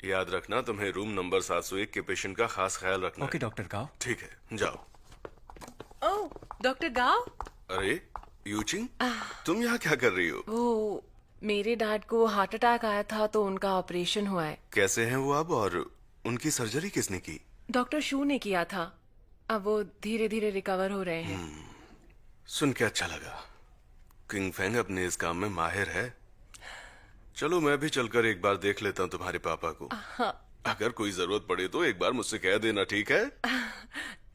याद रखना, तुम्हें रूम नंबर 701 के पेशेंट का खास ख्याल रखना। ओके डॉक्टर गाओ। ठीक है, जाओ। ओह, डॉक्टर गाओ। अरे यूचिंग, तुम यहाँ क्या कर रही हो? वो मेरे डैड को हार्ट अटैक आया था तो उनका ऑपरेशन हुआ है। कैसे हैं वो अब, और उनकी सर्जरी किसने की? डॉक्टर शू ने किया था। अब वो धीरे धीरे रिकवर हो रहे हैं। सुन के अच्छा लगा। किंग फेंग अपने इस काम में माहिर है। चलो मैं भी चलकर एक बार देख लेता हूँ तुम्हारे पापा को। अगर कोई जरूरत पड़े तो एक बार मुझसे कह देना, ठीक है?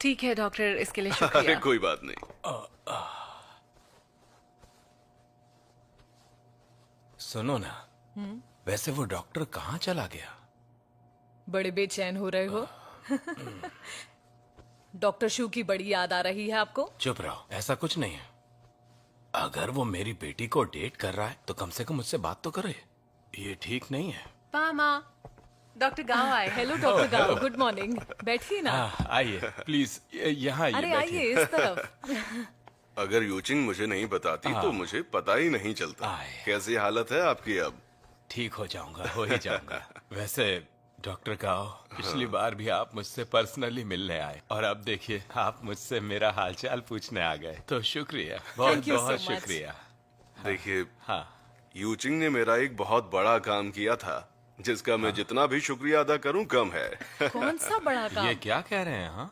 ठीक है डॉक्टर, इसके लिए अरे शुक्रिया। कोई बात नहीं। सुनो ना, वैसे वो डॉक्टर कहाँ चला गया? बड़े बेचैन हो रहे हो? डॉक्टर शू की बड़ी याद आ रही है आपको? चुप रहो, ऐसा कुछ नहीं है। अगर वो मेरी बेटी को डेट कर रहा है तो कम से कम मुझसे बात तो करे। ये ठीक नहीं है। पामा, डॉक्टर गाओ आए। हेलो डॉक्टर गाओ, गुड मॉर्निंग। बैठिए ना। आइए प्लीज, यहाँ आइए। अरे आइए इस तरफ। अगर यूचिंग मुझे नहीं बताती तो मुझे पता ही नहीं चलता। कैसी हालत है आपकी अब? ठीक हो जाऊंगा, हो ही जाऊंगा। वैसे डॉक्टर गाओ, पिछली बार भी आप मुझसे पर्सनली मिलने आए और अब देखिए आप मुझसे मेरा हालचाल पूछने आ गए, तो शुक्रिया, बहुत Thank you so बहुत much. शुक्रिया। देखिए, हाँ, यूचिंग ने मेरा एक बहुत बड़ा काम किया था, जिसका मैं जितना भी शुक्रिया अदा करूं कम है। कौन सा बड़ा काम? ये क्या कह रहे हैं? हाँ,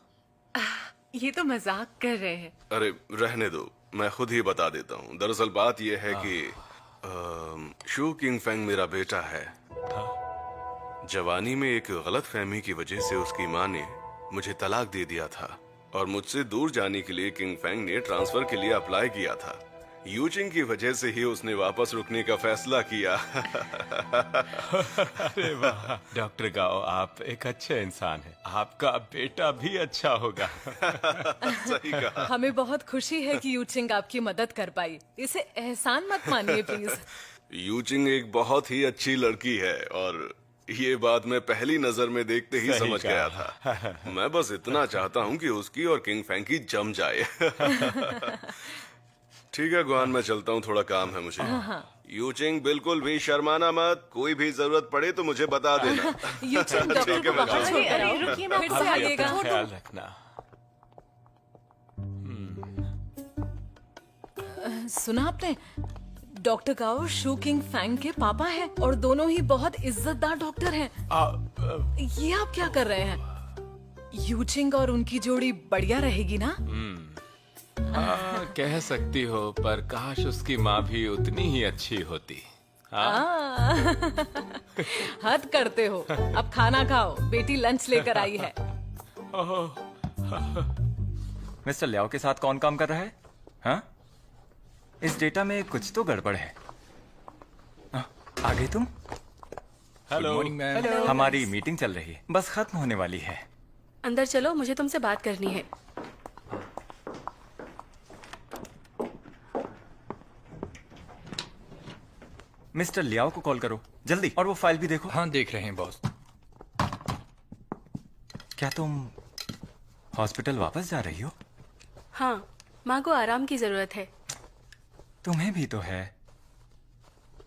ये तो मजाक कर रहे हैं। अरे रहने दो, मैं खुद ही बता देता हूँ। दरअसल बात यह है कि शू किंग फेंग मेरा बेटा है। जवानी में एक गलत फहमी की वजह से उसकी माँ ने मुझे तलाक दे दिया था और मुझसे दूर जाने के लिए किंग फेंग ने ट्रांसफर के लिए अप्लाई किया था। यूचिंग की वजह से ही उसने वापस रुकने का फैसला किया। अरे वाह डॉक्टर गाओ, आप एक अच्छे इंसान हैं। आपका बेटा भी अच्छा होगा। सही कहा। हमें बहुत खुशी है कि यूचिंग आपकी मदद कर पाई। इसे एहसान मत मानिए प्लीज। यूचिंग एक बहुत ही अच्छी लड़की है और ये बात मैं पहली नजर में देखते ही सही समझ कहा। गया था। मैं बस इतना चाहता हूँ कि उसकी और किंग फेंग की जम जाए। ठीक है गुआन, मैं चलता हूँ, थोड़ा काम है मुझे। यूचिंग बिल्कुल भी शर्माना मत, कोई भी जरूरत पड़े तो मुझे बता देना। यूचिंग डॉक्टर ठीक है, को मैं बाहर जाता छोड़ हूँ। कर आओ। रुकिए, मैं फिर आपको से आप भी आइएगा। अपना ख्याल रखना। सुना आपने? डॉक्टर गाओ शू किंग फैंग के पापा हैं और दोनों ही बहुत इज्जतदार डॉक्टर हैं। ये आप क्या कर रहे हैं? यूचिंग और उनकी जोड़ी बढ़िया रहेगी ना? हाँ, कह सकती हो, पर काश उसकी माँ भी उतनी ही अच्छी होती। हद करते हो। अब खाना खाओ, बेटी लंच लेकर आई है। मिस्टर लियाओ के साथ कौन काम कर रहा है? हाँ? इस डेटा में कुछ तो गड़बड़ है। आ गए तुम? Hello hello. हमारी मीटिंग चल रही है, बस खत्म होने वाली है। अंदर चलो, मुझे तुमसे बात करनी है। मिस्टर लियाओ को कॉल करो जल्दी, और वो फाइल भी देखो। हाँ देख रहे हैं बॉस। क्या तुम हॉस्पिटल वापस जा रही हो? हाँ, माँ को आराम की जरूरत है। तुम्हें भी तो है।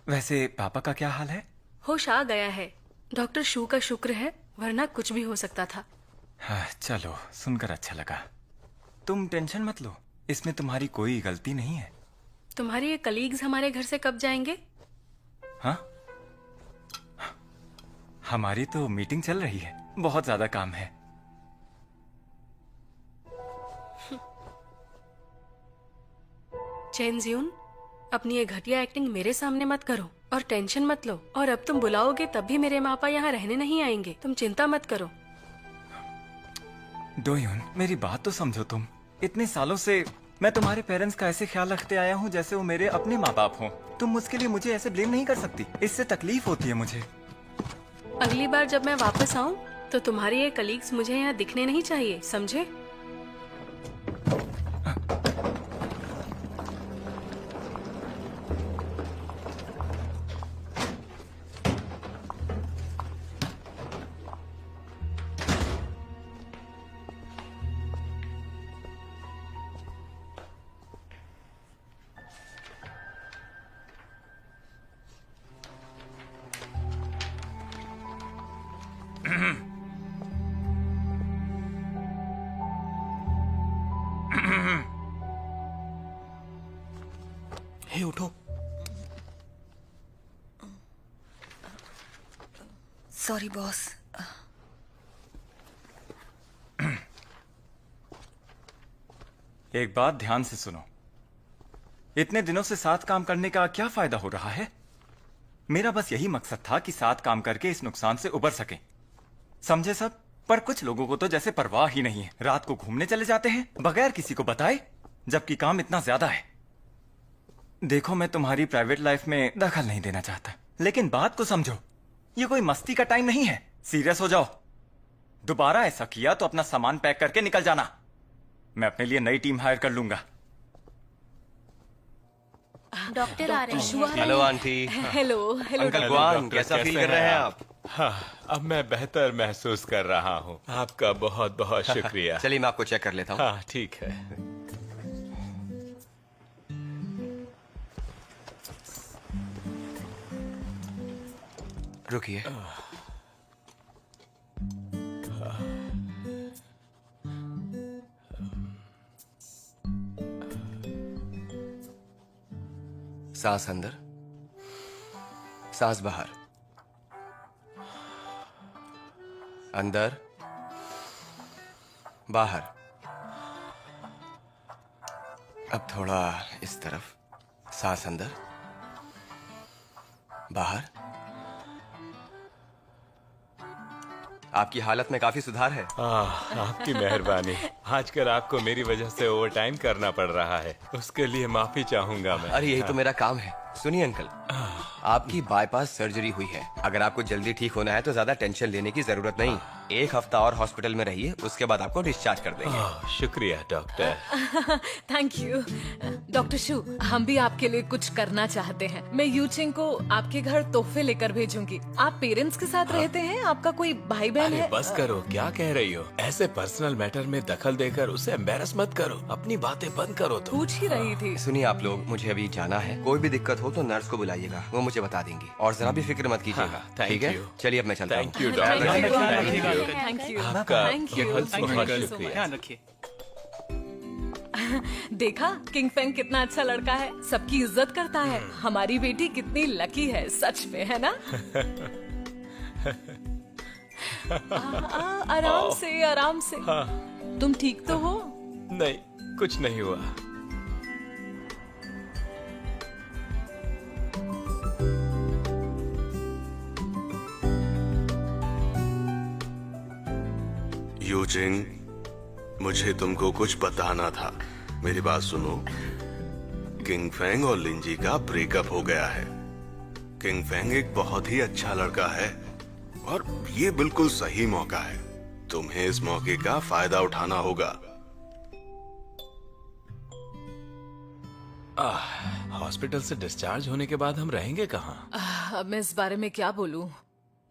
वैसे पापा का क्या हाल है? होश आ गया है। डॉक्टर शू का शुक्र है, वरना कुछ भी हो सकता था। हाँ, चलो सुनकर अच्छा लगा। तुम टेंशन मत लो, इसमें तुम्हारी कोई गलती नहीं है। तुम्हारे ये कलीग्स हमारे घर से कब जाएंगे? हाँ, हमारी तो मीटिंग चल रही है, बहुत ज्यादा काम है। चेन जियून, अपनी ये घटिया एक्टिंग मेरे सामने मत करो और टेंशन मत लो। और अब तुम बुलाओगे तब भी मेरे मापा यहाँ रहने नहीं आएंगे। तुम चिंता मत करो। डोयुन, मेरी बात तो समझो तुम। इतने सालों से मैं तुम्हारे पेरेंट्स का ऐसे ख्याल रखते आया हूँ जैसे वो मेरे अपने माँ बाप हों। तुम उसके लिए मुझे ऐसे ब्लेम नहीं कर सकती, इससे तकलीफ होती है मुझे। अगली बार जब मैं वापस आऊँ तो तुम्हारे ये कलीग्स मुझे यहाँ दिखने नहीं चाहिए, समझे? हे उठो। Sorry boss. एक बात ध्यान से सुनो, इतने दिनों से साथ काम करने का क्या फायदा हो रहा है? मेरा बस यही मकसद था कि साथ काम करके इस नुकसान से उबर सकें, समझे सब? पर कुछ लोगों को तो जैसे परवाह ही नहीं है, रात को घूमने चले जाते हैं बगैर किसी को बताए, जबकि काम इतना ज्यादा है। देखो, मैं तुम्हारी प्राइवेट लाइफ में दखल नहीं देना चाहता, लेकिन बात को समझो, ये कोई मस्ती का टाइम नहीं है। सीरियस हो जाओ। दोबारा ऐसा किया तो अपना सामान पैक करके निकल जाना। मैं अपने लिए नई टीम हायर कर लूंगा। डॉक्टर आ रहे हैं। Hello aunty. Hello hello uncle hello, Guan, doctor, कैसा फील कैसे कर रहे हैं हैं आप? आप? हाँ, अब मैं बेहतर महसूस कर रहा हूँ। आपका बहुत बहुत शुक्रिया। चलिए मैं आपको चेक कर लेता हूँ। हाँ ठीक है। रुकिए। सांस अंदर, सांस बाहर, अंदर, बाहर। अब थोड़ा इस तरफ, सांस अंदर, बाहर। आपकी हालत में काफी सुधार है। आपकी मेहरबानी। आजकल आपको मेरी वजह से ओवर टाइम करना पड़ रहा है, उसके लिए माफी चाहूंगा मैं। अरे यही तो मेरा काम है। सुनिए अंकल, आपकी बाईपास सर्जरी हुई है। अगर आपको जल्दी ठीक होना है तो ज्यादा टेंशन लेने की जरूरत नहीं। 1 हफ्ता और हॉस्पिटल में रहिए, उसके बाद आपको डिस्चार्ज कर देंगे। शुक्रिया डॉक्टर। Thank you. डॉक्टर शू, हम भी आपके लिए कुछ करना चाहते हैं। मैं यूचिंग को आपके घर तोहफे लेकर भेजूंगी। आप पेरेंट्स के साथ रहते हैं? आपका कोई भाई बहन अरे है? बस करो, क्या कह रही हो? ऐसे पर्सनल मैटर में दखल देकर उसे एम्बेरस मत करो। अपनी बातें बंद करो तुम। पूछ ही रही थी। सुनिए आप लोग, मुझे अभी जाना है। कोई भी दिक्कत हो तो नर्स को बुलाइएगा, वो मुझे बता देंगी। और जरा भी फिक्र मत कीजिएगा, हाँ, ठीक है? thank you। चलिए अब मैं चलता हूँ। Thank you Thank doctor. you, thank you. Thank you, आपका थैंक यू, बहुत थैंक बहुत यू सो शुक्रिया। ध्यान रखिए। देखा, किंग फेंग कितना अच्छा लड़का है, सबकी इज्जत करता है। हमारी बेटी कितनी लकी है, सच में, है ना? आराम से, आराम से। तुम ठीक तो हो? नहीं, कुछ नहीं हुआ। यूजिंग, मुझे तुमको कुछ बताना था। मेरी बात सुनो। किंग फेंग और लिंजी का ब्रेकअप हो गया है। किंग फेंग एक बहुत ही अच्छा लड़का है और ये बिल्कुल सही मौका है। तुम्हें इस मौके का फायदा उठाना होगा। हॉस्पिटल से डिस्चार्ज होने के बाद हम रहेंगे कहाँ? अब मैं इस बारे में क्या बोलूं?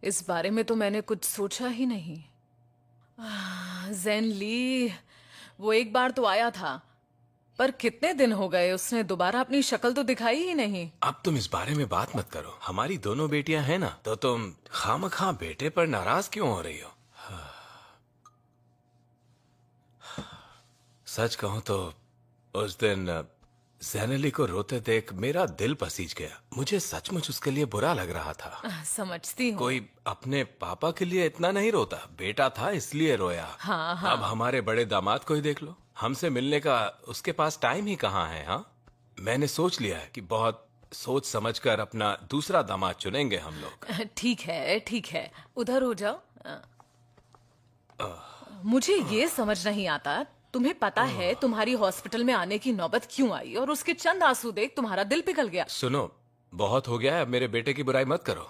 इस बारे में तो मैंने कुछ सोचा ही नहीं। जेन ली, वो एक बार तो आया था, पर कितने दिन हो गए, उसने दोबारा अपनी शक्ल तो दिखाई ही नहीं। अब तुम इस बारे में बात मत करो। हमारी दोनों बेटियां हैं ना, तो तुम खामखा बेटे पर नाराज क्यों हो रही हो? सच कहूं तो उस दिन जैनली को रोते देख मेरा दिल पसीज गया। मुझे सचमुच उसके लिए बुरा लग रहा था। समझती हूँ। कोई अपने पापा के लिए इतना नहीं रोता। बेटा था इसलिए रोया। हाँ, हाँ। अब हमारे बड़े दामाद को ही देख लो, हमसे मिलने का उसके पास टाइम ही कहाँ है। हाँ, मैंने सोच लिया है कि बहुत सोच समझकर अपना दूसरा दामाद चुनेंगे हम लोग। ठीक है, ठीक है, उधर हो जाओ। मुझे ये समझ नहीं आता, तुम्हें पता है तुम्हारी हॉस्पिटल में आने की नौबत क्यों आई, और उसके चंद आंसू देख तुम्हारा दिल पिघल गया। सुनो, बहुत हो गया है, अब मेरे बेटे की बुराई मत करो।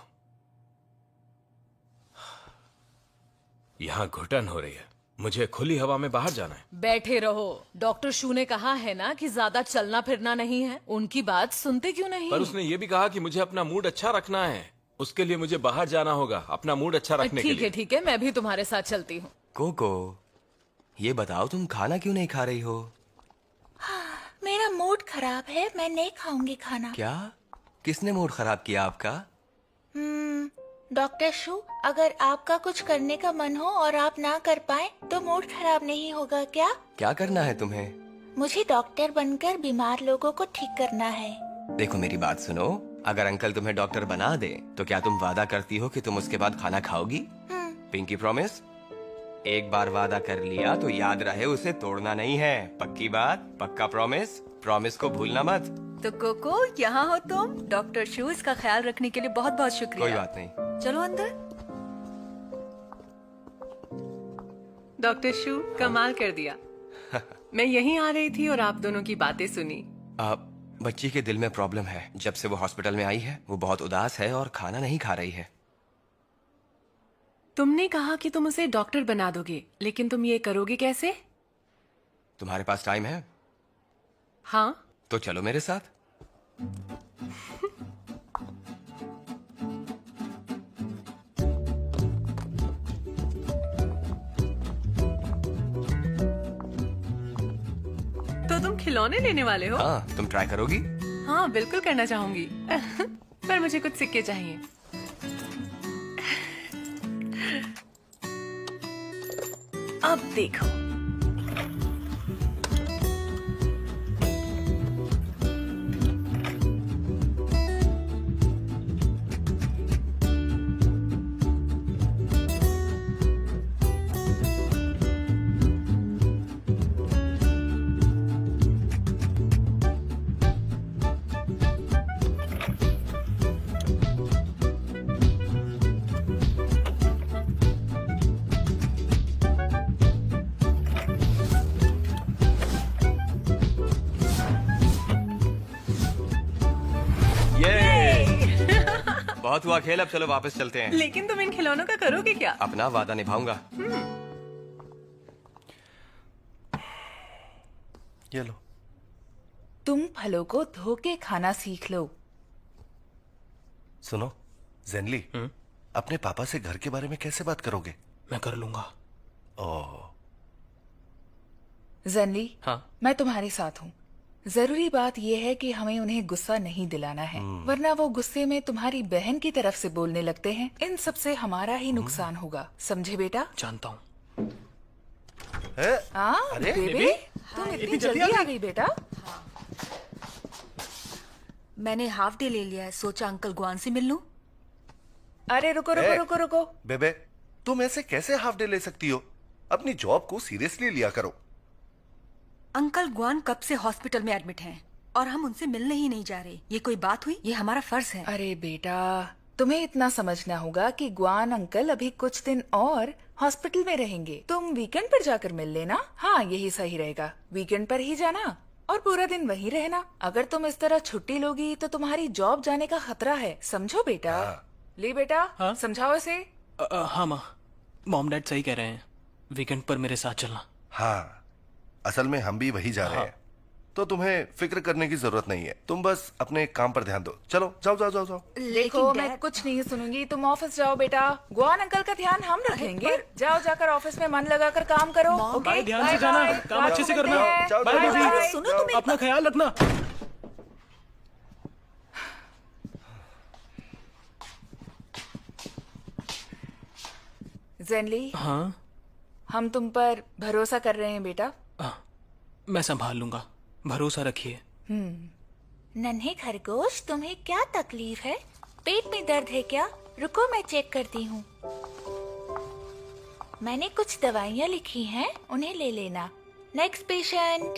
यहाँ घुटन हो रही है, मुझे खुली हवा में बाहर जाना है। बैठे रहो, डॉक्टर शू ने कहा है ना कि ज्यादा चलना फिरना नहीं है। उनकी बात सुनते क्यों नहीं? पर उसने ये भी कहा कि मुझे अपना मूड अच्छा रखना है, उसके लिए मुझे बाहर जाना होगा अपना मूड अच्छा रखने के ठीक है लिए। ठीक है, मैं भी तुम्हारे साथ चलती हूँ। कोको, ये बताओ तुम खाना क्यों नहीं खा रही हो? मेरा मूड खराब है, मैं नहीं खाऊंगी खाना। क्या? किसने मूड खराब किया आपका? डॉक्टर शू, अगर आपका कुछ करने का मन हो और आप ना कर पाए तो मूड खराब नहीं होगा क्या? क्या करना है तुम्हें? मुझे डॉक्टर बनकर बीमार लोगों को ठीक करना है। देखो मेरी बात सुनो, अगर अंकल तुम्हें डॉक्टर बना दे तो क्या तुम वादा करती हो कि तुम उसके बाद खाना खाओगी? Pinky promise? एक बार वादा कर लिया तो याद रहे, उसे तोड़ना नहीं है। पक्की बात? पक्का प्रॉमिस? प्रॉमिस को भूलना मत। तो कोको, यहाँ हो तुम। डॉक्टर शू, इसका ख्याल रखने के लिए बहुत बहुत शुक्रिया। कोई बात नहीं। चलो अंदर। डॉक्टर शू, कमाल कर दिया। मैं यहीं आ रही थी और आप दोनों की बातें सुनी। बच्ची के दिल में प्रॉब्लम है। जब से वो हॉस्पिटल में आई है वो बहुत उदास है और खाना नहीं खा रही है। तुमने कहा कि तुम उसे डॉक्टर बना दोगे, लेकिन तुम ये करोगे कैसे? तुम्हारे पास टाइम है हाँ। तो चलो मेरे साथ। तो तुम खिलौने लेने वाले हो? हाँ, तुम ट्राई करोगी? हाँ, बिल्कुल करना चाहूंगी। पर मुझे कुछ सिक्के चाहिए। अब देखो। बहुत हुआ खेल, अब चलो वापस चलते हैं। लेकिन तुम इन खिलौनों का करोगे क्या? अपना वादा निभाऊंगा। ये लो। तुम फलों को धो के खाना सीख लो। सुनो जेनली, अपने पापा से घर के बारे में कैसे बात करोगे? मैं कर लूंगा। ओह, जेनली, हाँ? मैं तुम्हारे साथ हूँ। जरूरी बात यह है कि हमें उन्हें गुस्सा नहीं दिलाना है, वरना वो गुस्से में तुम्हारी बहन की तरफ से बोलने लगते हैं। इन सब से हमारा ही नुकसान होगा, समझे बेटा? जानता हूँ। अरे बेबे, तुम इतनी जल्दी आ गई बेटा? मैंने हाफ डे ले लिया है, सोचा अंकल गुआन से मिल लूं। अरे रुको रुको रुको रुको। बेबे, तुम ऐसे कैसे हाफ डे ले सकती हो? अपनी जॉब को सीरियसली लिया करो। अंकल गुआन कब से हॉस्पिटल में एडमिट हैं और हम उनसे मिलने ही नहीं जा रहे। ये कोई बात हुई? ये हमारा फर्ज है। अरे बेटा, तुम्हें इतना समझना होगा कि गुआन अंकल अभी कुछ दिन और हॉस्पिटल में रहेंगे। तुम वीकेंड पर जाकर मिल लेना। हाँ, यही सही रहेगा। वीकेंड पर ही जाना और पूरा दिन वहीं रहना। अगर तुम इस तरह छुट्टी लोगी तो तुम्हारी जॉब जाने का खतरा है, समझो बेटा। ली बेटा, हाँ? समझाओ इसे। हाँ माँ, मॉम डैड सही कह रहे हैं, वीकेंड पर मेरे साथ चलना। हाँ, असल में हम भी वही जा रहे हैं, तो तुम्हें फिक्र करने की जरूरत नहीं है। तुम बस अपने काम पर ध्यान दो। चलो जाओ जाओ जाओ जाओ। देखो, मैं कुछ नहीं सुनूंगी, तुम ऑफिस जाओ बेटा। गुआन अंकल का ध्यान हम रखेंगे। जाओ, जाकर ऑफिस में मन लगाकर काम करो। ओके, ध्यान से जाना, काम अच्छे से करना। बाय बेबी, सुनो तुम, अपना ख्याल रखना। जेनली, हाँ? हम तुम पर भरोसा कर रहे हैं बेटा। मैं संभाल लूंगा, भरोसा रखिए। नन्हे खरगोश, तुम्हें क्या तकलीफ है? पेट में दर्द है क्या? रुको, मैं चेक करती हूँ। मैंने कुछ दवाइयाँ लिखी हैं, उन्हें ले लेना। Next patient.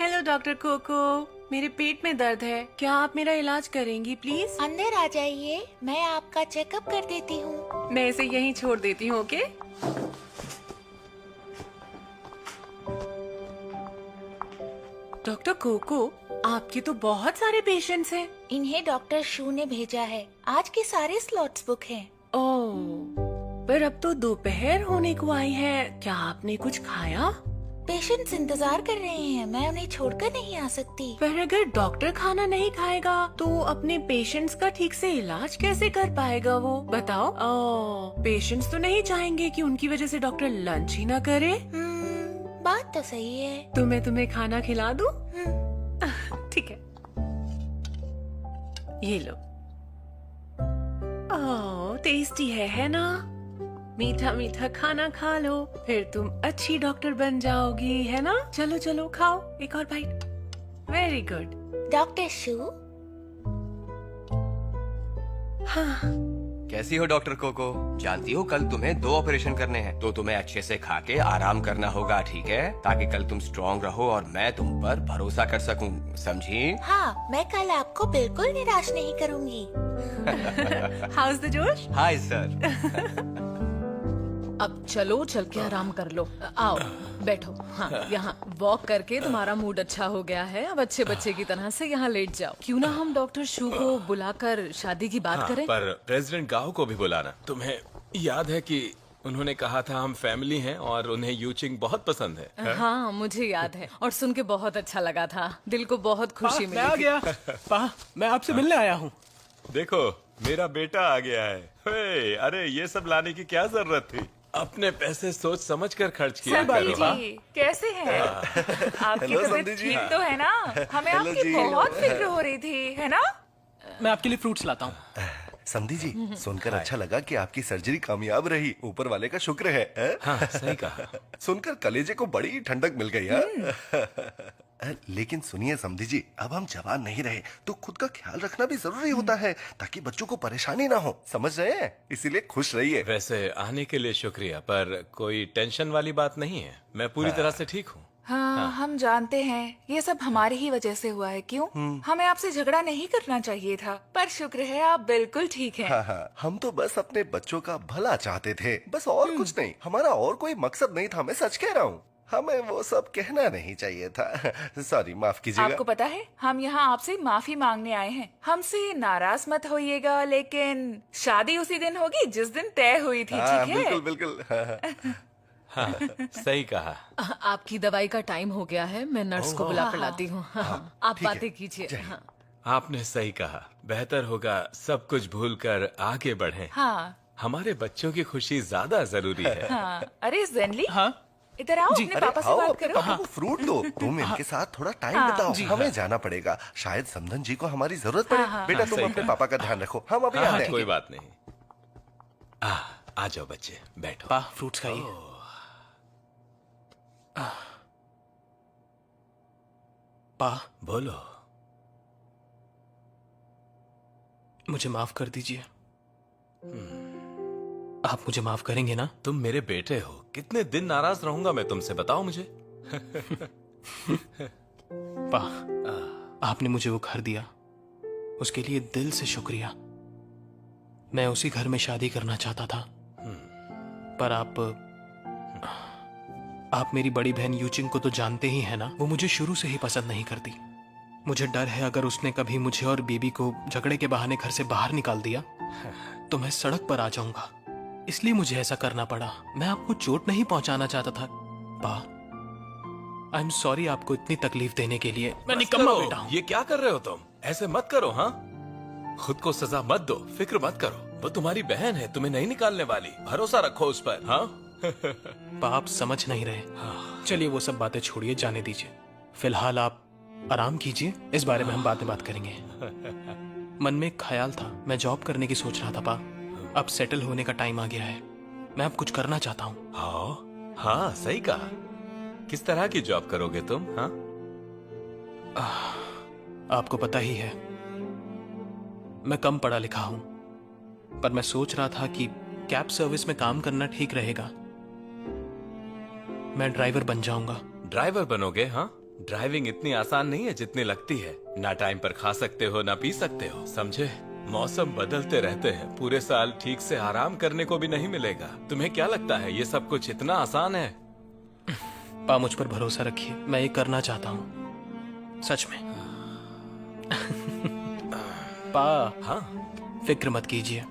Hello doctor Coco, मेरे पेट में दर्द है, क्या आप मेरा इलाज करेंगी प्लीज? अंदर आ जाइए, मैं आपका चेकअप कर देती हूँ। मैं इसे यहीं छोड़ देती हूँ। ओके? डॉक्टर कोको, आपके तो बहुत सारे पेशेंट्स हैं। इन्हें डॉक्टर शू ने भेजा है। आज के सारे स्लॉट्स बुक हैं। ओह, पर अब तो दोपहर होने को आई है। क्या आपने कुछ खाया? पेशेंट्स इंतजार कर रहे हैं, मैं उन्हें छोड़कर नहीं आ सकती। पर अगर डॉक्टर खाना नहीं खाएगा तो अपने पेशेंट्स का ठीक से इलाज कैसे कर पाएगा वो? बताओ। पेशेंट्स तो नहीं चाहेंगे कि उनकी वजह से डॉक्टर लंच ही ना करे। बात तो सही है। तो मैं तुम्हें खाना खिला दूं? ठीक है, ये लो। ओह, टेस्टी है ना? मीठा मीठा खाना खा लो, फिर तुम अच्छी डॉक्टर बन जाओगी, है ना? चलो चलो खाओ एक और बाइट। Very good. डॉक्टर शू। हाँ। कैसी हो डॉक्टर कोको? जानती हो कल तुम्हें 2 ऑपरेशन करने हैं, तो तुम्हें अच्छे से खा के आराम करना होगा, ठीक है? ताकि कल तुम स्ट्रॉन्ग रहो और मैं तुम पर भरोसा कर सकूं, समझी? हाँ, मैं कल आपको बिल्कुल निराश नहीं करूंगी। हाउस द जोश? Hi sir. अब चलो, चल के आराम कर लो। आओ बैठो। हाँ, यहाँ वॉक करके तुम्हारा मूड अच्छा हो गया है। अब अच्छे बच्चे की तरह से यहाँ लेट जाओ। क्यों ना हम डॉक्टर शू को बुलाकर शादी की बात करें? पर प्रेसिडेंट गाओ को भी बुलाना। तुम्हें याद है कि उन्होंने कहा था हम फैमिली हैं और उन्हें यूचिंग बहुत पसंद है। हाँ, मुझे याद है और सुन के बहुत अच्छा लगा था। दिल को बहुत खुशी मिली। मैं आ गया। पा, मैं आपसे मिलने आया हूँ। देखो, मेरा बेटा आ गया है। हे, अरे ये सब लाने की क्या जरूरत थी? अपने पैसे सोच समझ कर खर्च किया करो। जी, कैसे हैं? आपकी हेलो, तबीयत संधि जी। ठीक तो है ना? हमें हेलो आपकी जी। बहुत फिक्र हो रही थी, है ना? मैं आपके लिए फ्रूट्स लाता हूँ। संधि जी, सुनकर अच्छा लगा कि आपकी सर्जरी कामयाब रही। ऊपर वाले का शुक्र है। हाँ, सही कहा। सुनकर कलेजे को बड़ी ठंडक मिल गई है। लेकिन सुनिए समधी जी, अब हम जवान नहीं रहे तो खुद का ख्याल रखना भी जरूरी होता है, ताकि बच्चों को परेशानी ना हो, समझ रहे हैं? इसीलिए खुश रहिए। वैसे आने के लिए शुक्रिया, पर कोई टेंशन वाली बात नहीं है। मैं पूरी तरह से ठीक हूँ। हाँ, हम जानते हैं ये सब हमारी ही वजह से हुआ है। क्यों? हमें आपसे झगड़ा नहीं करना चाहिए था, पर शुक्र है आप बिल्कुल ठीक हैं। हाँ, हम तो बस अपने बच्चों का भला चाहते थे, बस और कुछ नहीं। हमारा और कोई मकसद नहीं था, मैं सच कह रहा हूँ। हमें वो सब कहना नहीं चाहिए था। सॉरी, माफ कीजिएगा। आपको पता है, हम यहाँ आपसे माफी मांगने आए हैं। हमसे नाराज मत होइएगा, लेकिन शादी उसी दिन होगी जिस दिन तय हुई थी, हाँ, ठीक है? बिल्कुल बिल्कुल। हाँ, सही कहा। आपकी दवाई का टाइम हो गया है, मैं नर्स को बुला कर लाती हूँ। आप ठीक है। बातें कीजिए। हाँ। आपने सही कहा। बेहतर होगा सब कुछ भूलकर आगे बढ़ें। हाँ हमारे बच्चों की खुशी ज्यादा जरूरी है। हाँ। अरे जेनली, हाँ, इधर आओ, अपने अरे पापा से आओ, बात अपने करो। पापा को फ्रूट दो। तुम इनके साथ थोड़ा टाइम हाँ, बिताओ। जी, हमें जाना पड़ेगा, शायद समधन जी को हमारी जरूरत पड़े। बेटा, तुम सही अपने कहा। पापा का ध्यान रखो, हम अभी हाँ, आते हैं। कोई बात नहीं। आ जाओ बच्चे, बैठो। पा फ्रूट्स खाइए। पा, बोलो। मुझे माफ कर दीजिए। आप मुझे माफ करेंगे ना? तुम मेरे बेटे हो, कितने दिन नाराज रहूंगा मैं तुमसे, बताओ मुझे। पा, आपने मुझे वो घर दिया, उसके लिए दिल से शुक्रिया। मैं उसी घर में शादी करना चाहता था, पर आप मेरी बड़ी बहन यूचिंग को तो जानते ही हैं ना। वो मुझे शुरू से ही पसंद नहीं करती। मुझे डर है अगर उसने कभी मुझे और बेबी को झगड़े के बहाने घर से बाहर निकाल दिया तो मैं सड़क पर आ जाऊंगा। इसलिए मुझे ऐसा करना पड़ा। मैं आपको चोट नहीं पहुंचाना चाहता था। पा, आई एम सॉरी आपको इतनी तकलीफ देने के लिए। मैं निकम्मा बेटा हूं। ये क्या कर रहे हो तुम? ऐसे मत करो। हाँ, खुद को सजा मत दो, फिक्र मत करो। वो तुम्हारी बहन है, तुम्हें नहीं निकालने वाली। भरोसा रखो उस पर। हाँ। पा, आप समझ नहीं रहे। चलिए वो सब बातें छोड़िए, जाने दीजिए। फिलहाल आप आराम कीजिए, इस बारे में हम बाद में बात करेंगे। मन में एक ख्याल था, मैं जॉब करने की सोच रहा था पा। अब सेटल होने का टाइम आ गया है। मैं अब कुछ करना चाहता हूँ। हाँ, सही कहा। किस तरह की जॉब करोगे तुम? हाँ, आपको पता ही है मैं कम पढ़ा लिखा हूं, पर मैं सोच रहा था कि कैब सर्विस में काम करना ठीक रहेगा। मैं ड्राइवर बन जाऊंगा। ड्राइवर बनोगे? हाँ, ड्राइविंग इतनी आसान नहीं है जितनी लगती है। ना टाइम पर खा सकते हो, ना पी सकते हो, समझे? मौसम बदलते रहते हैं, पूरे साल ठीक से आराम करने को भी नहीं मिलेगा। तुम्हें क्या लगता है ये सब कुछ इतना आसान है? पा, मुझ पर भरोसा रखिए, मैं ये करना चाहता हूँ। सच में। पा, हाँ फिक्र मत कीजिए,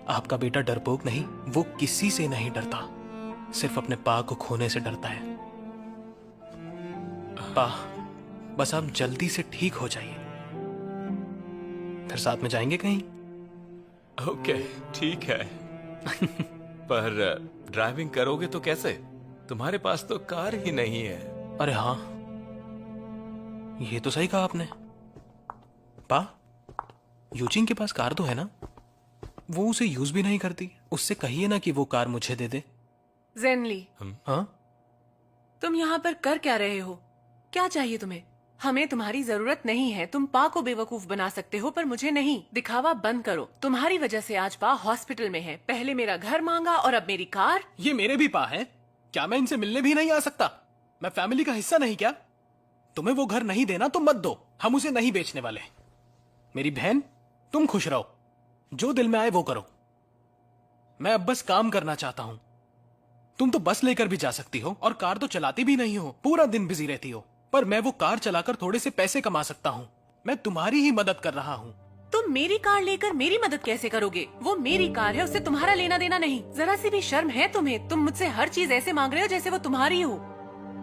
आपका बेटा डरपोक नहीं, वो किसी से नहीं डरता, सिर्फ अपने पा को खोने से डरता है। पा, बस आप जल्दी से ठीक हो जाइए, फिर साथ में जाएंगे कहीं। ओके ठीक है। पर ड्राइविंग करोगे तो कैसे? तुम्हारे पास तो कार ही नहीं है। अरे हाँ, ये तो सही कहा आपने। पा, यूजिंग के पास कार तो है ना, वो उसे यूज भी नहीं करती, उससे कहिए ना कि वो कार मुझे दे दे। जेनली, हाँ, तुम यहाँ पर कर क्या रहे हो? क्या चाहिए तुम्हें? हमें तुम्हारी जरूरत नहीं है। तुम पा को बेवकूफ बना सकते हो पर मुझे नहीं। दिखावा बंद करो। तुम्हारी वजह से आज पा हॉस्पिटल में है। पहले मेरा घर मांगा और अब मेरी कार। ये मेरे भी पा है, क्या मैं इनसे मिलने भी नहीं आ सकता? मैं फैमिली का हिस्सा नहीं क्या? तुम्हें वो घर नहीं देना तो मत दो, हम उसे नहीं बेचने वाले। मेरी बहन, तुम खुश रहो, जो दिल में आए वो करो। मैं अब बस काम करना चाहता हूं। तुम तो बस लेकर भी जा सकती हो और कार तो चलाती भी नहीं हो, पूरा दिन बिजी रहती हो, पर मैं वो कार चलाकर थोड़े से पैसे कमा सकता हूं। मैं तुम्हारी ही मदद कर रहा हूं। तुम मेरी कार लेकर मेरी मदद कैसे करोगे? वो मेरी कार है, उससे तुम्हारा लेना देना नहीं। जरा सी भी शर्म है तुम्हें? तुम मुझसे हर चीज ऐसे मांग रहे हो जैसे वो तुम्हारी हो।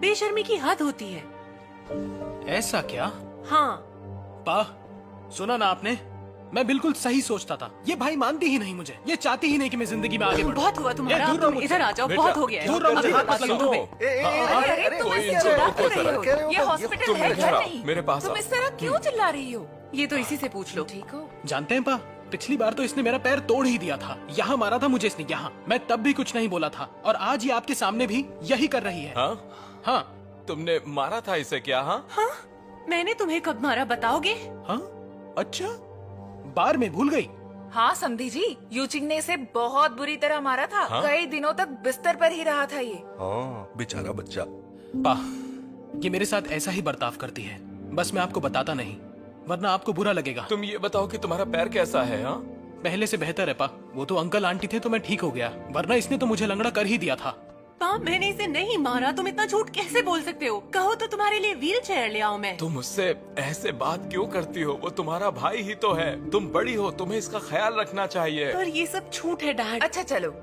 बेशर्मी की हद होती है। ऐसा क्या? हाँ। पा, सुना ना आपने, मैं बिल्कुल सही सोचता था। ये भाई मानती ही नहीं मुझे, ये चाहती ही नहीं कि मैं जिंदगी में आगे बढ़ूं। बहुत हुआ तुम्हारा, दूर रहो तुम इधर आ जाओ, बेटा, बहुत हो गया है। दूर रहो, मुझे हाथ मत लगाओ। ये हॉस्पिटल है, घर नहीं। मेरे पास तुम इस तरह क्यों चिल्ला रही हो? ये तो इसी से पूछ लो। ठीक हो? जानते हैं पा, पिछली बार तो इसने मेरा पैर तोड़ ही दिया था। यहाँ मारा था मुझे इसने, यहाँ। मैं तब भी कुछ नहीं बोला था और आज ये आपके सामने भी यही कर रही है। हाँ हाँ, तुमने मारा था इसे क्या? हाँ हाँ, मैंने तुम्हें कब मारा बताओगे? हाँ, अच्छा, बार में भूल गई। हाँ समधी जी, यूचिंग ने इसे बहुत बुरी तरह मारा था। हाँ? कई दिनों तक बिस्तर पर ही रहा था ये। हाँ, बेचारा बच्चा। पा, ये मेरे साथ ऐसा ही बर्ताव करती है, बस मैं आपको बताता नहीं, वरना आपको बुरा लगेगा। तुम ये बताओ कि तुम्हारा पैर कैसा है? हाँ, पहले से बेहतर है पा। वो तो अंकल आंटी थे तो मैं ठीक हो गया, वरना इसने तो मुझे लंगड़ा कर ही दिया था। पा, मैंने इसे नहीं मारा। तुम इतना झूठ कैसे बोल सकते हो? कहो तो तुम्हारे लिए व्हील चेयर ले आऊं मैं। तुम उससे ऐसे बात क्यों करती हो? वो तुम्हारा भाई ही तो है। तुम बड़ी हो, तुम्हें इसका ख्याल रखना चाहिए। पर ये सब झूठ है डैड। अच्छा चलो,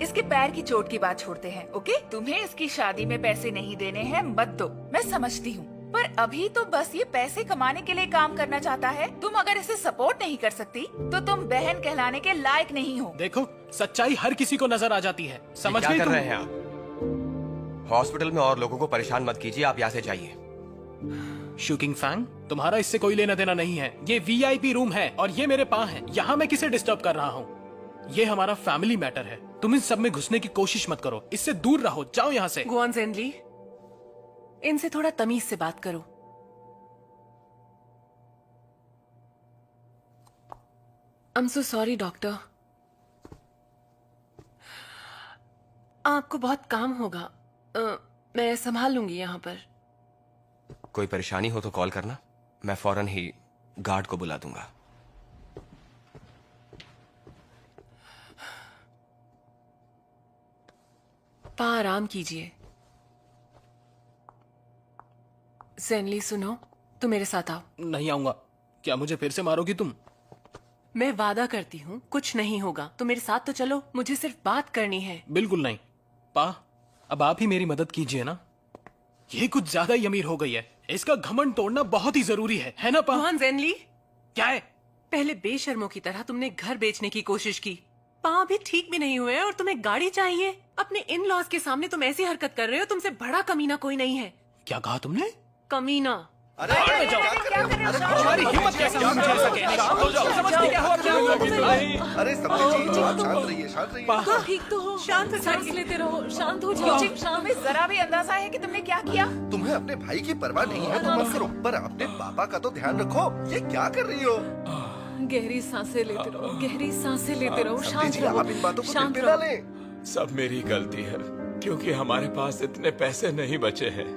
इसके पैर की चोट की बात छोड़ते हैं, ओके? तुम्हें इसकी शादी में पैसे नहीं देने हैं, मत दो। मैं समझती हूँ, पर अभी तो बस ये पैसे कमाने के लिए काम करना चाहता है। तुम अगर इसे सपोर्ट नहीं कर सकती तो तुम बहन कहलाने के लायक नहीं हो। देखो, सच्चाई हर किसी को नजर आ जाती है, समझ क्या गई कर तुम? रहे हैं आप? हॉस्पिटल में और लोगों को परेशान मत कीजिए, आप यहाँ से जाइए। शूकिंग फैंग, तुम्हारा इससे कोई लेना देना नहीं है। ये वीआईपी रूम है और ये मेरे पा है। यहाँ मैं किसे डिस्टर्ब कर रहा हूँ? ये हमारा फैमिली मैटर है। तुम इन सब में घुसने की कोशिश मत करो, इससे दूर रहो, जाओ यहाँ से। गो ऑन जेनली, इनसे थोड़ा तमीज से बात करो। I am so sorry doctor, आपको बहुत काम होगा। मैं संभाल लूंगी यहाँ पर। कोई परेशानी हो तो कॉल करना, मैं फौरन ही गार्ड को बुला दूंगा। पा, आराम कीजिए। जेनली सुनो, तुम मेरे साथ आओ। नहीं आऊंगा। क्या मुझे फिर से मारोगी तुम? मैं वादा करती हूँ कुछ नहीं होगा। तुम मेरे साथ तो चलो, मुझे सिर्फ बात करनी है। बिल्कुल नहीं। पा, अब आप ही मेरी मदद कीजिए ना। ये कुछ ज्यादा ही अमीर हो गई है, इसका घमंड तोड़ना बहुत ही जरूरी है ना पा? कौन जेनली? क्या है? पहले बेशर्मों की तरह तुमने घर बेचने की कोशिश की, पा भी ठीक भी नहीं हुए और तुम्हें गाड़ी चाहिए। अपने इन लॉज के सामने तुम ऐसी हरकत कर रहे हो, तुमसे बड़ा कमीना कोई नहीं है। क्या कहा तुमने? कमीना। तुम्हारी हिम्मत कैसे मुझे ऐसा कहने की? समझते क्या हो? क्या हुआ? अरे समझी जी, आप शांत रहिए, शांत रहिए। ठीक तो हो, शांत सांस लेते रहो, शांत हो जाओ। तुम्हें जरा भी अंदाजा है कि तुमने क्या किया? तुम्हें अपने भाई की परवाह नहीं है तो मत करो, पर अपने पापा का तो ध्यान रखो। ये क्या कर रही हो? गहरी सांसें लेते रहो, गहरी सांसें लेते रहो, समझी शांत जी, आप इन बातों रहो, को दिल शांत पे ना रहो। लें। सब मेरी गलती है, क्योंकि हमारे पास इतने पैसे नहीं बचे हैं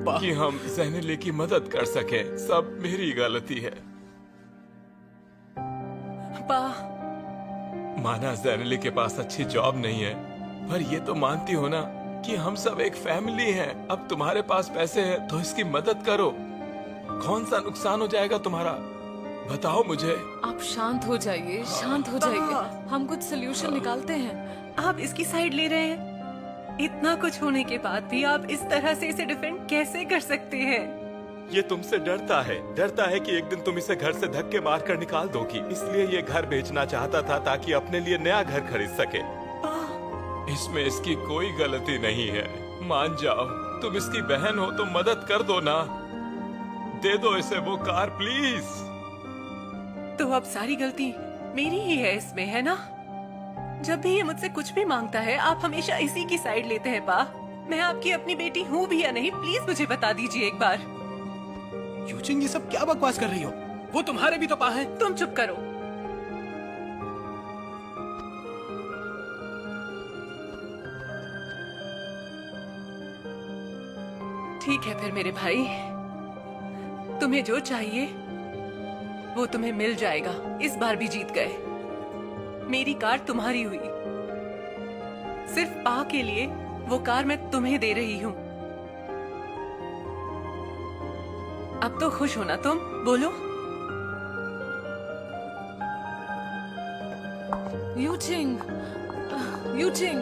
पा, कि हम जेनेली की मदद कर सके। सब मेरी गलती है। पा, माना जेनेली के पास अच्छी जॉब नहीं है, पर ये तो मानती हो ना कि हम सब एक फैमिली हैं। अब तुम्हारे पास पैसे हैं तो इसकी मदद करो। कौन सा नुकसान हो जाएगा तुम्हारा? बताओ मुझे। आप शांत हो जाइए, शांत हो जाइए। हम कुछ सोल्यूशन निकालते हैं। आप इसकी साइड ले रहे हैं। इतना कुछ होने के बाद भी आप इस तरह से इसे डिफेंड कैसे कर सकते हैं? ये तुमसे डरता है कि एक दिन तुम इसे घर से धक्के मार कर निकाल दोगी, इसलिए ये घर बेचना चाहता था ताकि अपने लिए नया घर खरीद सके। इसमें इसकी कोई गलती नहीं है, मान जाओ। तुम इसकी बहन हो तो मदद कर दो ना, दे दो इसे वो कार प्लीज। तो अब सारी गलती मेरी ही है इसमें, है ना? जब भी ये मुझसे कुछ भी मांगता है आप हमेशा इसी की साइड लेते हैं। पा, मैं आपकी अपनी बेटी हूँ भी या नहीं, प्लीज मुझे बता दीजिए एक बार। यूचिंग, ये सब क्या बकवास कर रही हो? वो तुम्हारे भी तो पा है। तुम चुप करो। ठीक है फिर मेरे भाई, तुम्हें जो चाहिए वो तुम्हें मिल जाएगा। इस बार भी जीत गए। मेरी कार तुम्हारी हुई। सिर्फ पा के लिए वो कार मैं तुम्हें दे रही हूँ। अब तो खुश हो ना तुम? बोलो। यूचिंग, यूचिंग।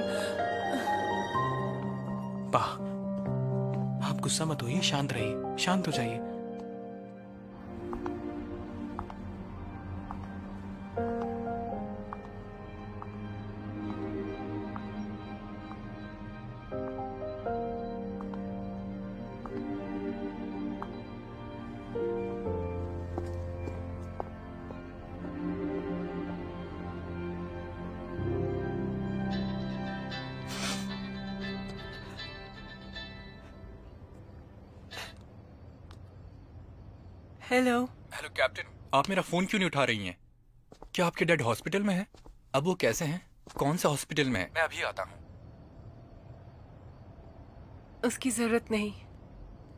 पा, आप गुस्सा मत होइए, शांत रहिए, शांत हो जाइए। हेलो। हेलो कैप्टन, आप मेरा फोन क्यों नहीं उठा रही हैं? क्या आपके डैड हॉस्पिटल में है? अब वो कैसे हैं? कौन सा हॉस्पिटल में है? मैं अभी आता हूँ। उसकी जरूरत नहीं,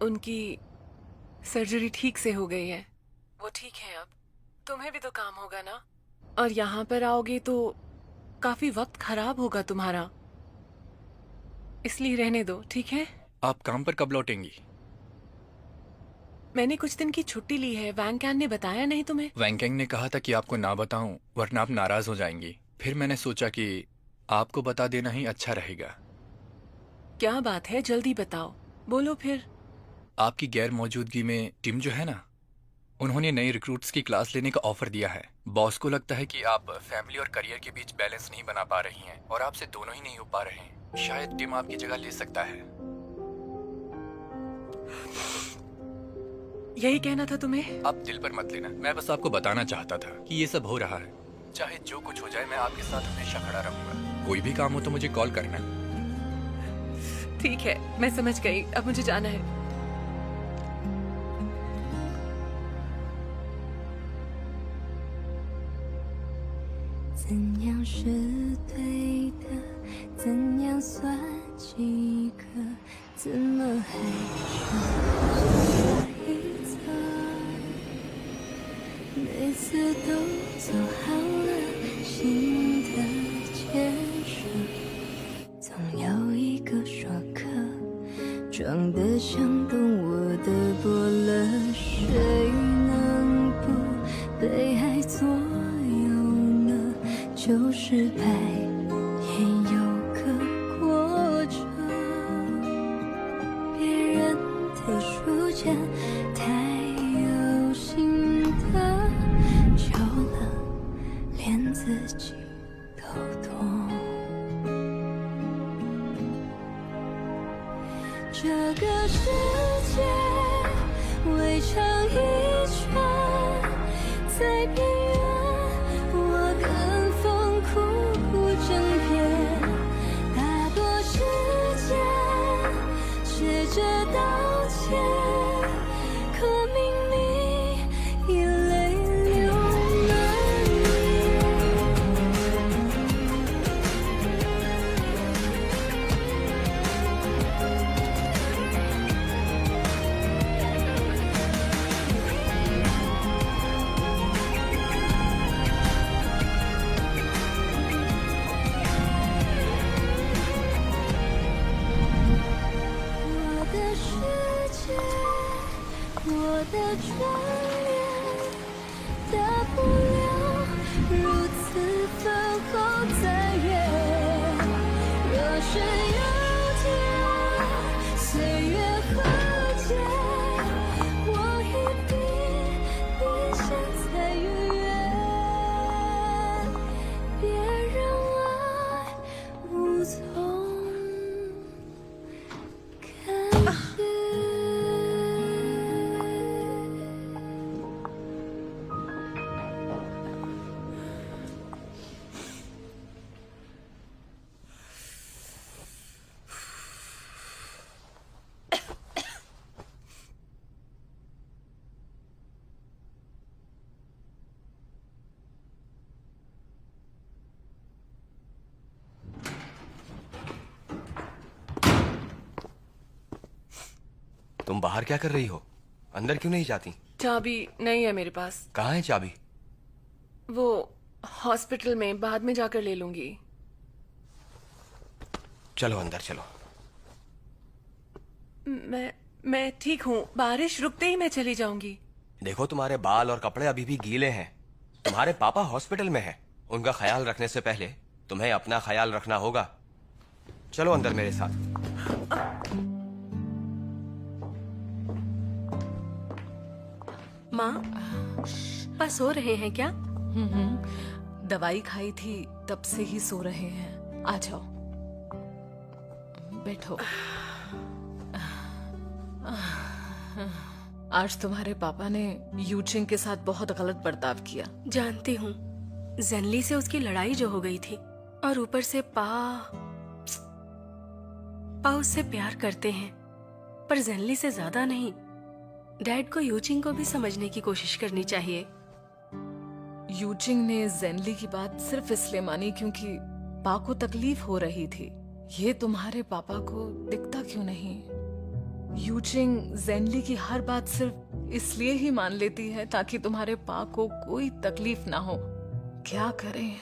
उनकी सर्जरी ठीक से हो गई है। वो ठीक है अब। तुम्हें भी तो काम होगा ना, और यहाँ पर आओगे तो काफी वक्त खराब होगा तुम्हारा, इसलिए रहने दो, ठीक है? आप काम पर कब लौटेंगी? मैंने कुछ दिन की छुट्टी ली है। वैंकैन ने बताया नहीं तुम्हें? वैंकेंग ने कहा था कि आपको ना बताऊं वरना आप नाराज हो जाएंगी। फिर मैंने सोचा कि आपको बता देना ही अच्छा रहेगा। क्या बात है, जल्दी बताओ, बोलो फिर। आपकी गैर मौजूदगी में टीम जो है ना, उन्होंने नए रिक्रूट्स की क्लास लेने का ऑफर दिया है। बॉस को लगता है कि आप फैमिली और करियर के बीच बैलेंस नहीं बना पा रही हैं और आपसे दोनों ही नहीं हो पा रहे हैं। शायद टीम आपकी जगह ले सकता है। यही कहना था तुम्हें? आप दिल पर मत लेना, मैं बस आपको बताना चाहता था कि ये सब हो रहा है। चाहे जो कुछ हो जाए, मैं आपके साथ हमेशा खड़ा रहूंगा। कोई भी काम हो तो मुझे कॉल करना। ठीक है, मैं समझ गई। अब मुझे जाना है।装得像懂我的波了，谁能不被爱左右呢？就是败也有个过程，别人的书签太有心得，久了连自己都懂。这个世界围成一圈，在边缘我跟风苦争辩，大过时间学着道歉，可明明已泪流满我的眷恋，大不了如此分后再约。若是有天岁月和解，我一定比现在愉悦。别让爱无从开始。तुम बाहर क्या कर रही हो? अंदर क्यों नहीं जाती? चाबी नहीं है मेरे पास। कहाँ है चाबी? वो हॉस्पिटल में, बाद में जाकर ले लूंगी। चलो अंदर चलो। मैं ठीक हूँ, बारिश रुकते ही मैं चली जाऊंगी। देखो तुम्हारे बाल और कपड़े अभी भी गीले हैं। तुम्हारे पापा हॉस्पिटल में हैं। उनका ख्याल रखने से पहले तुम्हें अपना ख्याल रखना होगा। चलो अंदर मेरे साथ। माँ, पास सो रहे हैं क्या? दवाई खाई थी तब से ही सो रहे हैं। आ जाओ, बैठो। आज तुम्हारे पापा ने यूचिंग के साथ बहुत गलत बर्ताव किया। जानती हूँ, जेनली से उसकी लड़ाई जो हो गई थी, और ऊपर से पा उससे प्यार करते हैं, पर जेनली से ज्यादा नहीं। डैड को यूचिंग को भी समझने की कोशिश करनी चाहिए। यूचिंग ने जेनली की बात सिर्फ इसलिए मानी क्योंकि पा को तकलीफ हो रही थी। ये तुम्हारे पापा को दिखता क्यों नहीं? यूचिंग जेनली की हर बात सिर्फ इसलिए ही मान लेती है ताकि तुम्हारे पा को कोई तकलीफ ना हो। क्या करें?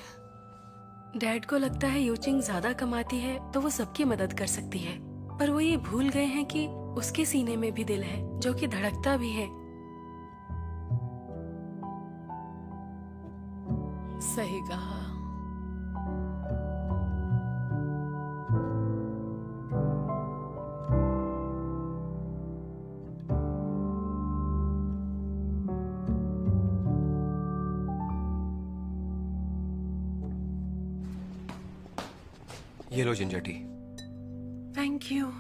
डैड को लगता है यूचिंग ज्यादा कमाती है तो वो सबकी मदद कर सकती है, पर वो ये भूल गए हैं कि उसके सीने में भी दिल है जो कि धड़कता भी है। सही कहा। ये लो जिंजर टी। Thank you.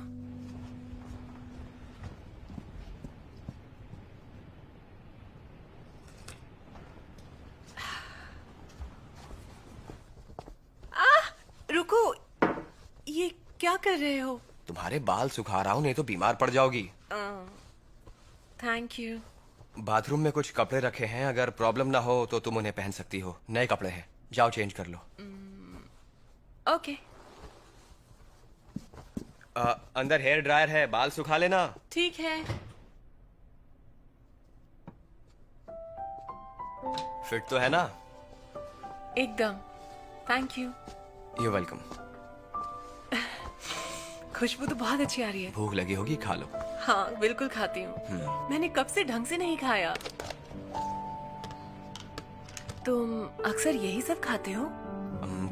रुको, ये क्या कर रहे हो? तुम्हारे बाल सुखा रहा हूँ, नहीं तो बीमार पड़ जाओगी। Thank you. बाथरूम में कुछ कपड़े रखे हैं, अगर प्रॉब्लम ना हो तो तुम उन्हें पहन सकती हो। नए कपड़े हैं, जाओ चेंज कर लो। ओके। अंदर हेयर ड्रायर है, बाल सुखा लेना। ठीक है। फिट तो है ना? एकदम। Thank you. You welcome. खुशबू तो बहुत अच्छी आ रही है। भूख लगी होगी, खा लो। हाँ बिल्कुल खाती हूँ। मैंने कब से ढंग से नहीं खाया। तुम अक्सर यही सब खाते हो?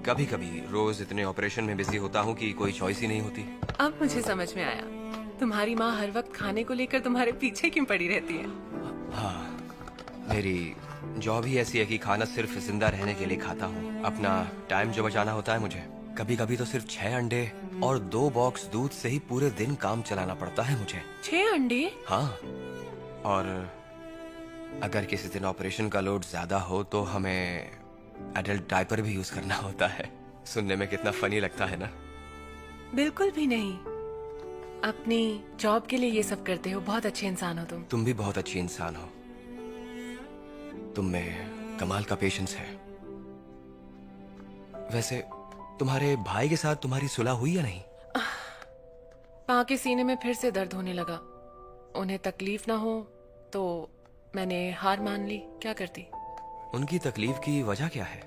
कभी कभी। रोज इतने ऑपरेशन में बिजी होता हूँ कि कोई चॉइस ही नहीं होती। अब मुझे समझ में आया, तुम्हारी माँ हर वक्त खाने को लेकर तुम्हारे पीछे क्यों पड़ी रहती है। हाँ, मेरी जॉब ही ऐसी है कि खाना सिर्फ जिंदा रहने के लिए खाता हूँ। अपना टाइम जो बचाना होता है मुझे। कभी कभी तो सिर्फ 6 अंडे और 2 बॉक्स दूध से ही पूरे दिन काम चलाना पड़ता है मुझे। 6 अंडे? हाँ, और अगर किसी दिन ऑपरेशन का लोड ज्यादा हो तो हमें एडल्ट डायपर भी यूज करना होता है। सुनने में कितना फनी लगता है ना? बिल्कुल भी नहीं। अपनी जॉब के लिए ये सब करते हो। बहुत अच्छे इंसान हो तुम। तुम भी बहुत अच्छी इंसान हो। तुम में कमाल का पेशेंस है। वैसे तुम्हारे भाई के साथ तुम्हारी सुलह हुई या नहीं? पा के सीने में फिर से दर्द होने लगा। उन्हें तकलीफ ना हो तो मैंने हार मान ली। क्या करती? उनकी तकलीफ की वजह क्या है?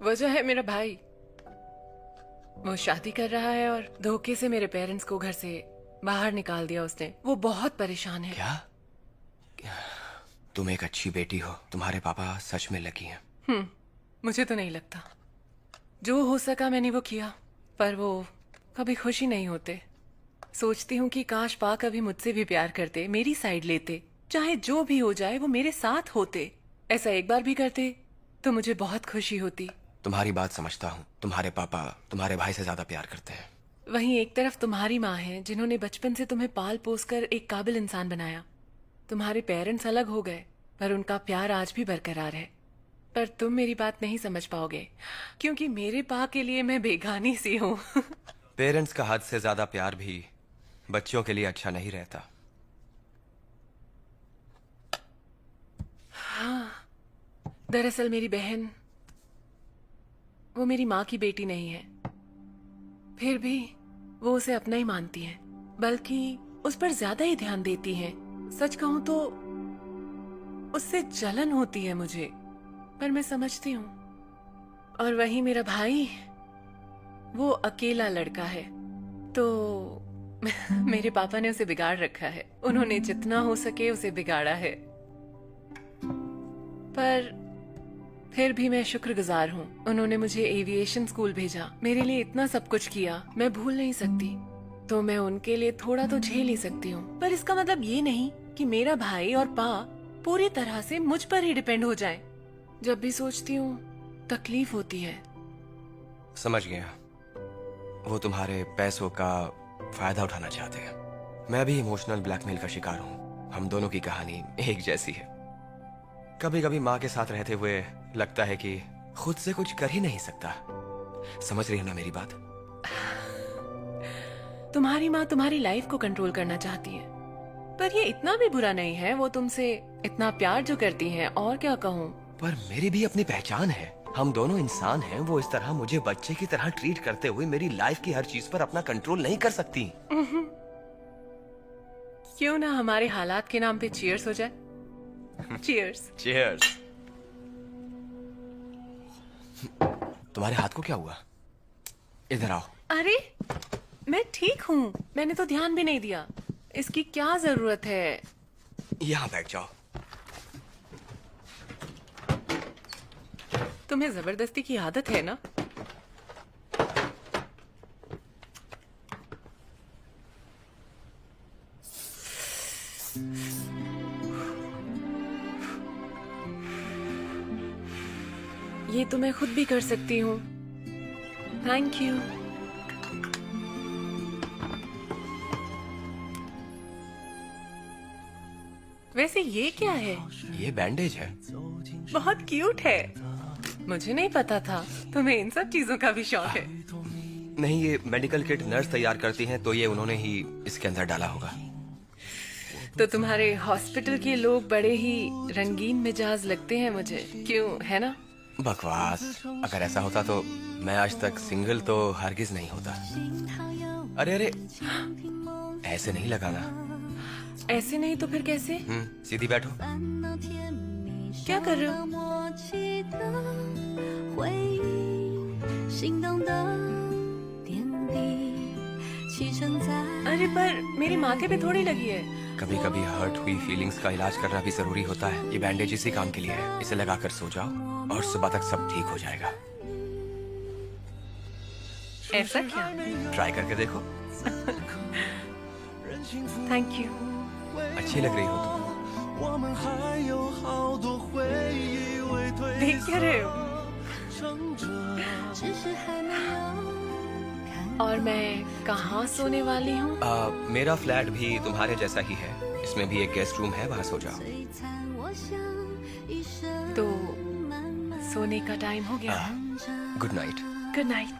वजह है मेरा भाई। वो शादी कर रहा है और धोखे से मेरे पेरेंट्स को घर से बाहर निकाल दिया उसने। वो बहुत परेशान है। क्या? तुम एक अच्छी बेटी हो, तुम्हारे पापा सच में लकी हैं। मुझे तो नहीं लगता। जो हो सका मैंने वो किया, पर वो कभी खुशी नहीं होते। सोचती हूँ कि काश पा कभी मुझसे भी प्यार करते, मेरी साइड लेते, चाहे जो भी हो जाए वो मेरे साथ होते। ऐसा एक बार भी करते तो मुझे बहुत खुशी होती। तुम्हारी बात समझता हूँ, तुम्हारे पापा तुम्हारे भाई से ज्यादा प्यार करते हैं। वहीं एक तरफ तुम्हारी माँ है जिन्होंने बचपन से तुम्हें पाल पोस कर एक काबिल इंसान बनाया। तुम्हारे पेरेंट्स अलग हो गए पर उनका प्यार आज भी बरकरार है। पर तुम मेरी बात नहीं समझ पाओगे क्योंकि मेरे पा के लिए मैं बेगानी सी हूँ। पेरेंट्स का हद से ज्यादा प्यार भी बच्चों के लिए अच्छा नहीं रहता। हाँ, दरअसल मेरी बहन वो मेरी माँ की बेटी नहीं है, फिर भी वो उसे अपना ही मानती है, बल्कि उस पर ज्यादा ही ध्यान देती है। सच कहूं तो उससे जलन होती है मुझे, पर मैं समझती हूँ। और वही मेरा भाई, वो अकेला लड़का है, तो मेरे पापा ने उसे बिगाड़ रखा है। उन्होंने जितना हो सके उसे बिगाड़ा है, पर फिर भी मैं शुक्रगुजार हूँ। उन्होंने मुझे एविएशन स्कूल भेजा, मेरे लिए इतना सब कुछ किया, मैं भूल नहीं सकती। तो मैं उनके लिए थोड़ा तो झेल ही सकती हूँ, पर इसका मतलब ये नहीं कि मेरा भाई और पा पूरी तरह से मुझ पर ही डिपेंड हो जाएं। जब भी सोचती हूँ तकलीफ होती है। समझ गया, वो तुम्हारे पैसों का फायदा उठाना चाहते हैं। मैं भी इमोशनल ब्लैकमेल का शिकार हूँ। हम दोनों की कहानी एक जैसी है। कभी कभी माँ के साथ रहते हुए लगता है कि खुद से कुछ कर ही नहीं सकता। समझ रही हो ना मेरी बात? तुम्हारी माँ तुम्हारी लाइफ को कंट्रोल करना चाहती है, पर ये इतना भी बुरा नहीं है। वो तुमसे इतना प्यार जो करती हैं, और क्या कहूँ। पर मेरी भी अपनी पहचान है। हम दोनों इंसान हैं। वो इस तरह मुझे बच्चे की तरह ट्रीट करते हुए मेरी लाइफ की हर चीज पर अपना कंट्रोल नहीं कर सकती। क्यों ना हमारे हालात के नाम पे चीयर्स हो जाए। चीयर्स। चीयर्स। तुम्हारे हाथ को क्या हुआ? इधर आओ। अरे मैं ठीक हूँ, मैंने तो ध्यान भी नहीं दिया। इसकी क्या जरूरत है? यहाँ बैठ जाओ। तुम्हें जबरदस्ती की आदत है ना? ये तो मैं खुद भी कर सकती हूँ। Thank you. वैसे ये क्या है? ये बैंडेज है। बहुत क्यूट है। मुझे नहीं पता था तुम्हें इन सब चीजों का भी शौक है। नहीं, ये मेडिकल किट नर्स तैयार करती हैं, तो ये उन्होंने ही इसके अंदर डाला होगा। तो तुम्हारे हॉस्पिटल के लोग बड़े ही रंगीन मिजाज लगते हैं मुझे, क्यों, है ना? बकवास। अगर ऐसा होता तो मैं आज तक सिंगल तो हरगिज नहीं होता। अरे अरे, ऐसे नहीं लगाना। ऐसे नहीं तो फिर कैसे? सीधी बैठो। क्या कर रहे हो? अरे पर मेरी माथे पे थोड़ी लगी है। कभी कभी हर्ट हुई फीलिंग्स का इलाज करना भी जरूरी होता है। ये बैंडेज इसी काम के लिए है। इसे लगाकर सो जाओ और सुबह तक सब ठीक हो जाएगा। ऐसा क्या? ट्राई करके देखो। Thank you. अच्छी लग रही हो तुम। देख क्या रहे हो? और मैं कहाँ सोने वाली हूँ? मेरा फ्लैट भी तुम्हारे जैसा ही है। इसमें भी एक गेस्ट रूम है, वहाँ सो जाओ। तो सोने का टाइम हो गया। Good night. Good night.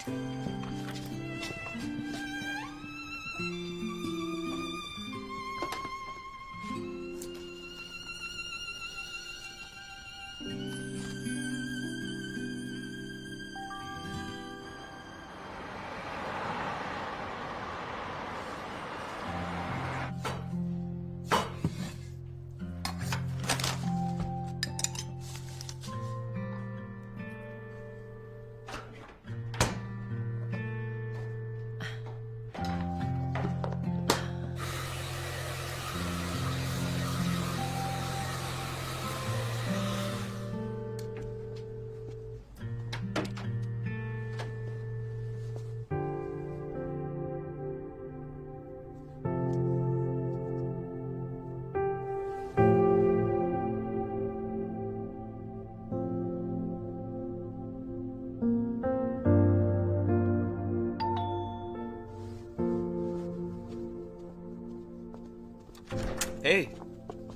Hey,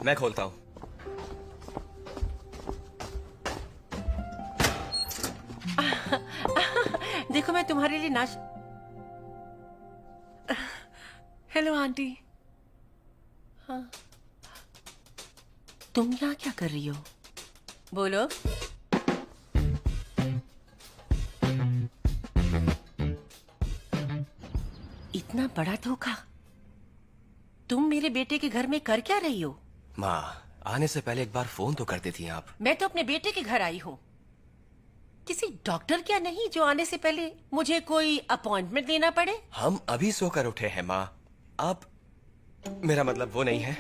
मैं खोलता हूँ। देखो मैं तुम्हारे लिए नाश। Hello aunty. हाँ, तुम यहाँ क्या कर रही हो? बोलो। इतना बड़ा धोखा तुम मेरे बेटे के घर में कर क्या रही हो? माँ, आने से पहले एक बार फोन तो कर देती हैं आप। मैं तो अपने बेटे के घर आई हूँ, किसी डॉक्टर क्या नहीं जो आने से पहले मुझे कोई अपॉइंटमेंट लेना पड़े। हम अभी सोकर उठे हैं माँ। आप, मेरा मतलब वो नहीं है।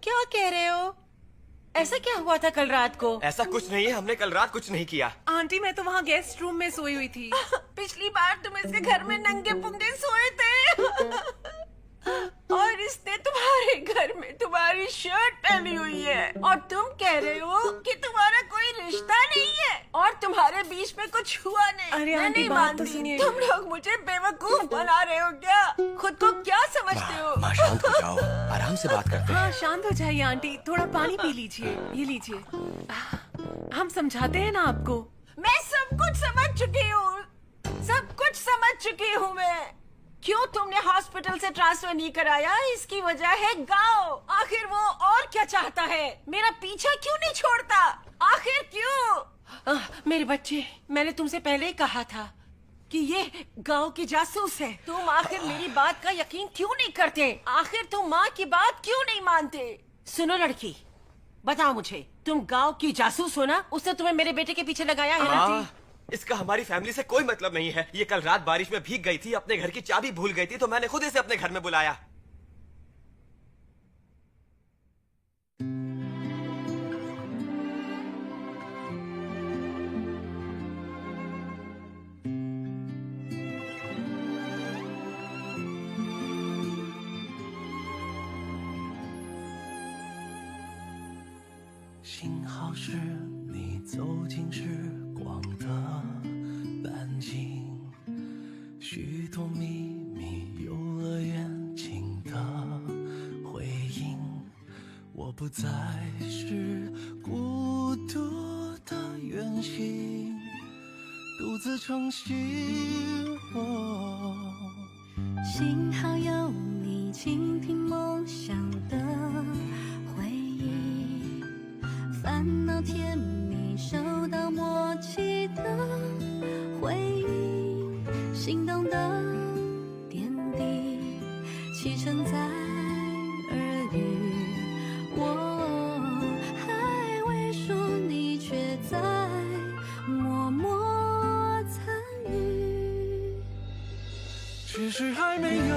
क्या कह रहे हो? ऐसा क्या हुआ था कल रात को? ऐसा कुछ नहीं है, हमने कल रात कुछ नहीं किया। आंटी मैं तो वहाँ गेस्ट रूम में सोई हुई थी। पिछली बार तुम इसके घर में नंगे पुंगे सोए थे और इसने तुम्हारे घर में तुम्हारी शर्ट पहनी हुई है और तुम कह रहे हो कि तुम्हारा कोई रिश्ता नहीं है और तुम्हारे बीच में कुछ हुआ नहीं। अरे मैं आंटी, नहीं बात तो मानती। सुनिए। तुम लोग मुझे बेवकूफ बना रहे हो क्या? खुद को क्या समझते हो? माँ शांत हो जाओ, आराम से बात करते हैं। हाँ शांत हो जाइए आंटी, थोड़ा पानी पी लीजिए। ये लीजिए, हम समझाते हैं ना आपको। मैं सब कुछ समझ चुकी हूँ, सब कुछ समझ चुकी हूँ मैं। क्यों तुमने हॉस्पिटल से ट्रांसफर नहीं कराया? इसकी वजह है गांव। आखिर वो और क्या चाहता है? मेरा पीछा क्यों नहीं छोड़ता? आखिर क्यों? मेरे बच्चे, मैंने तुमसे पहले ही कहा था कि ये गांव की जासूस है। तुम आखिर मेरी बात का यकीन क्यों नहीं करते? आखिर तुम माँ की बात क्यों नहीं मानते? सुनो लड़की, बताओ मुझे, तुम गांव की जासूस हो ना? उसने तुम्हें मेरे बेटे के पीछे लगाया है ना? इसका हमारी फैमिली से कोई मतलब नहीं है। ये कल रात बारिश में भीग गई थी, अपने घर की चाबी भूल गई थी, तो मैंने खुद इसे अपने घर में बुलाया।许多秘密，游乐园情的回应。我不再是孤独的远行，独自撑起我。幸好有你倾听梦想的回忆，烦恼甜蜜收到默契的回应，心动的点滴启程在耳语，我还未说，你却在默默参与。只是还没有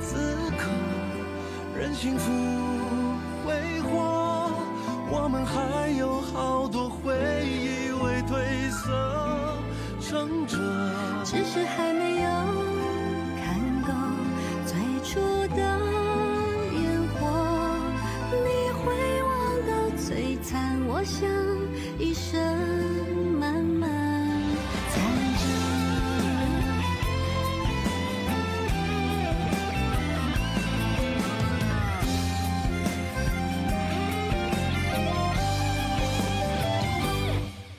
资格任幸福挥霍，我们还有好多回忆未褪色撑着。只是还没有看够最初的烟火，你会望到最惨，我想一生慢慢藏着。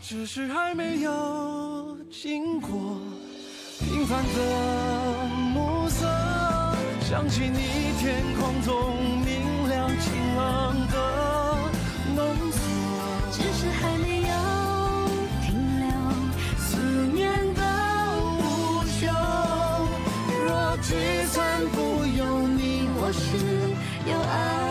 只是还没有经过平凡的暮色，想起你天空中明亮晴朗的浓色。只是还没有停留思念的无休，若计算不由你，我是有爱